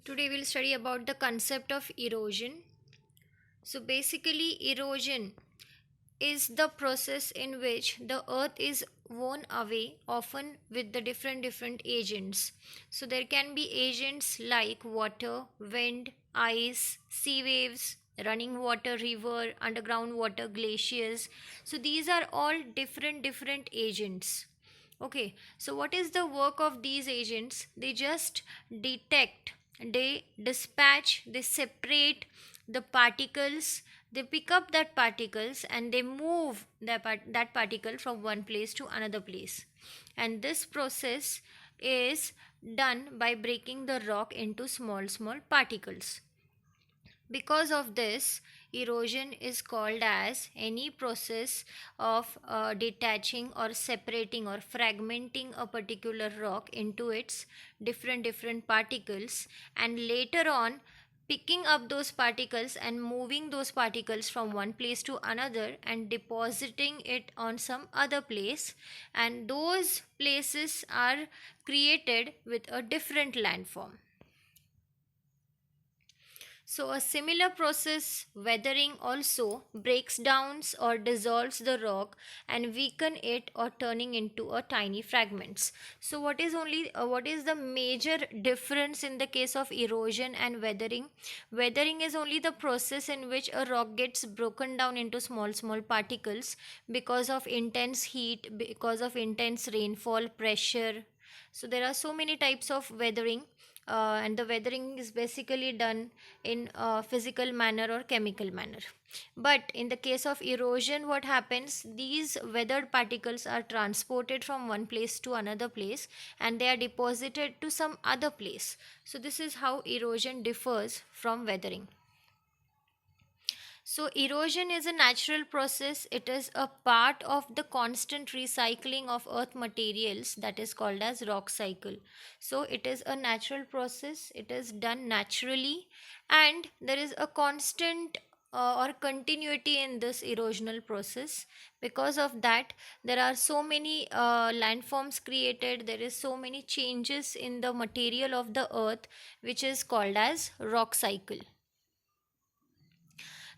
Today we'll study about the concept of erosion. So basically erosion is the process in which the earth is worn away, often with the different agents. So there can be agents like water, wind, ice, sea waves, running water, river, underground water, glaciers. So these are all different agents. Okay, so what is the work of these agents? They just detect, they dispatch, they separate the particles, they pick up that particles and they move that particle from one place to another place. And this process is done by breaking the rock into small particles. Because of this, erosion is called as any process of detaching or separating or fragmenting a particular rock into its different particles, and later on picking up those particles and moving those particles from one place to another and depositing it on some other place, and those places are created with a different landform. So, a similar process, weathering, also breaks down or dissolves the rock and weaken it or turning into a tiny fragments. So, what is the major difference in the case of erosion and weathering? Weathering is only the process in which a rock gets broken down into small particles because of intense heat, because of intense rainfall, pressure. So there are so many types of weathering, and the weathering is basically done in a physical manner or chemical manner. But in the case of erosion, what happens? These weathered particles are transported from one place to another place and they are deposited to some other place. So this is how erosion differs from weathering. So, erosion is a natural process. It is a part of the constant recycling of earth materials that is called as rock cycle. So, it is a natural process. It is done naturally, and there is a constant or continuity in this erosional process. Because of that, there are so many landforms created. There is so many changes in the material of the earth, which is called as rock cycle.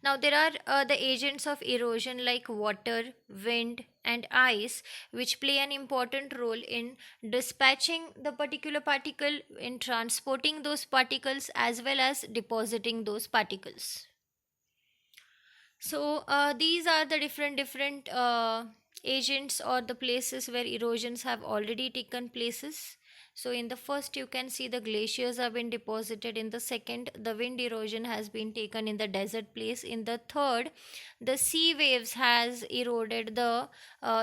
Now, there are the agents of erosion like water, wind, and ice, which play an important role in dispatching the particular particle, in transporting those particles, as well as depositing those particles. So, these are the different agents or the places where erosions have already taken places. So, in the first, you can see the glaciers have been deposited. In the second, the wind erosion has been taken in the desert place. In the third, the sea waves has eroded the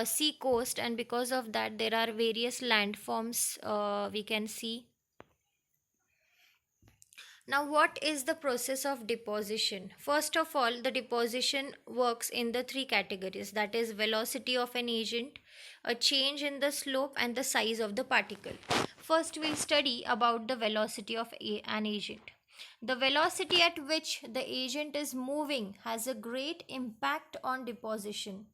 sea coast, and because of that, there are various landforms we can see. Now, what is the process of deposition? First of all, the deposition works in the three categories, that is, velocity of an agent, a change in the slope, and the size of the particle. First, we'll study about the velocity of an agent. The velocity at which the agent is moving has a great impact on deposition.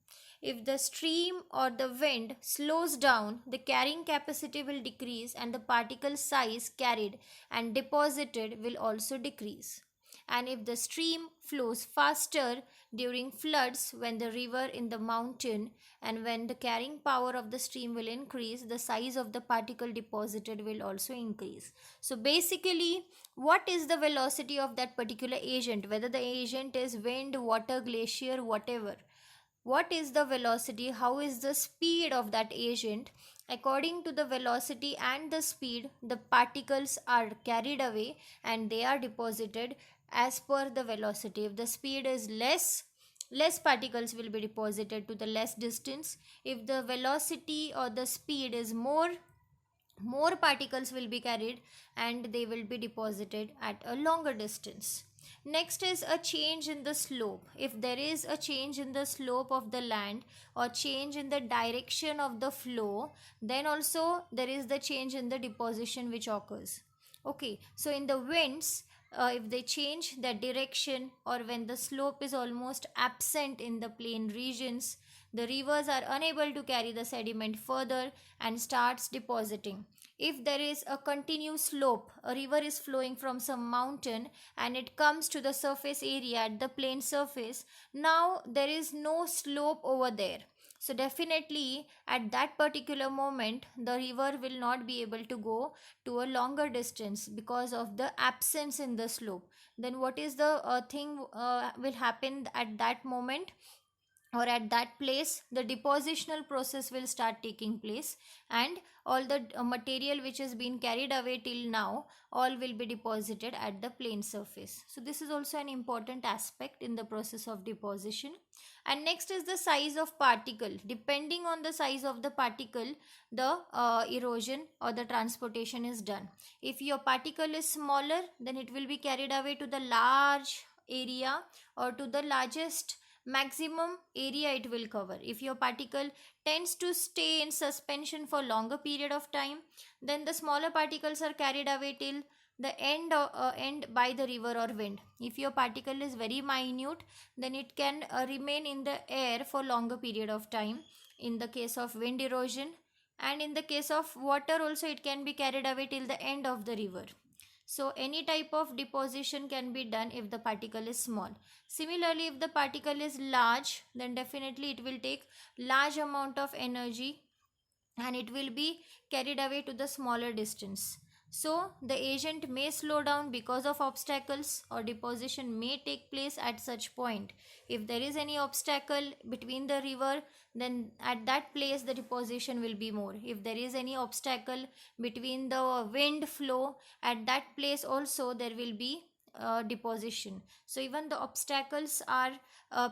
If the stream or the wind slows down, the carrying capacity will decrease and the particle size carried and deposited will also decrease. And if the stream flows faster during floods, when the river in the mountain, and when the carrying power of the stream will increase, the size of the particle deposited will also increase. So basically, what is the velocity of that particular agent, whether the agent is wind, water, glacier, whatever? What is the velocity? How is the speed of that agent? According to the velocity and the speed, the particles are carried away and they are deposited as per the velocity. If the speed is less particles will be deposited to the less distance. If the velocity or the speed is more particles will be carried and they will be deposited at a longer distance. Next is a change in the slope. If there is a change in the slope of the land or change in the direction of the flow, then also there is the change in the deposition which occurs. Okay, so in the winds, if they change their direction or when the slope is almost absent in the plain regions, The rivers are unable to carry the sediment further and starts depositing. If there is a continuous slope, a river is flowing from some mountain and it comes to the surface area at the plain surface, now there is no slope over there. So definitely at that particular moment the river will not be able to go to a longer distance because of the absence in the slope. Then what is the thing will happen at that moment or at that place? The depositional process will start taking place, and all the material which has been carried away till now all will be deposited at the plane surface. So this is also an important aspect in the process of deposition. And next is the size of particle. Depending on the size of the particle, the erosion or the transportation is done. If your particle is smaller, then it will be carried away to the large area or to the largest maximum area it will cover. If your particle tends to stay in suspension for longer period of time, then the smaller particles are carried away till the end by the river or wind. If your particle is very minute, then it can remain in the air for longer period of time in the case of wind erosion, and in the case of water also it can be carried away till the end of the river. So any type of deposition can be done if the particle is small. Similarly, if the particle is large, then definitely it will take large amount of energy and it will be carried away to the smaller distance. So the agent may slow down because of obstacles, or deposition may take place at such point. If there is any obstacle between the river, then at that place the deposition will be more. If there is any obstacle between the wind flow, at that place also there will be deposition. So even the obstacles are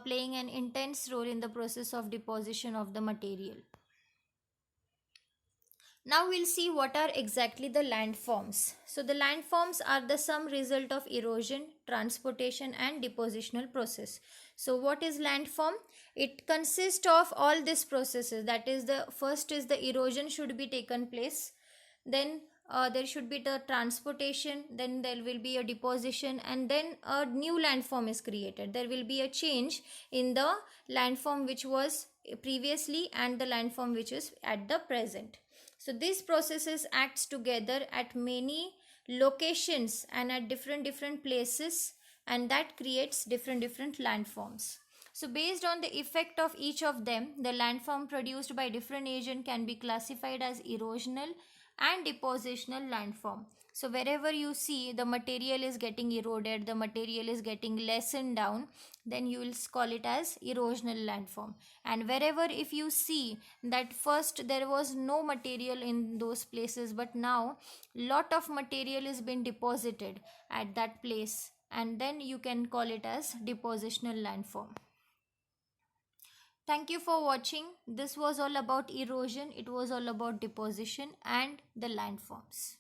playing an intense role in the process of deposition of the material. Now we'll see what are exactly the landforms. So the landforms are the sum result of erosion, transportation and depositional process. So what is landform? It consists of all these processes. That is, the first is the erosion should be taken place. Then there should be the transportation, then there will be a deposition, and then a new landform is created. There will be a change in the landform which was previously and the landform which is at the present. So these processes acts together at many locations and at different places, and that creates different landforms. So based on the effect of each of them, the landform produced by different agent can be classified as erosional and depositional landform. So wherever you see the material is getting eroded, the material is getting lessened down, then you will call it as erosional landform. And wherever if you see that first there was no material in those places, but now lot of material is been deposited at that place, and then you can call it as depositional landform. Thank you for watching. This was all about erosion. It was all about deposition and the landforms.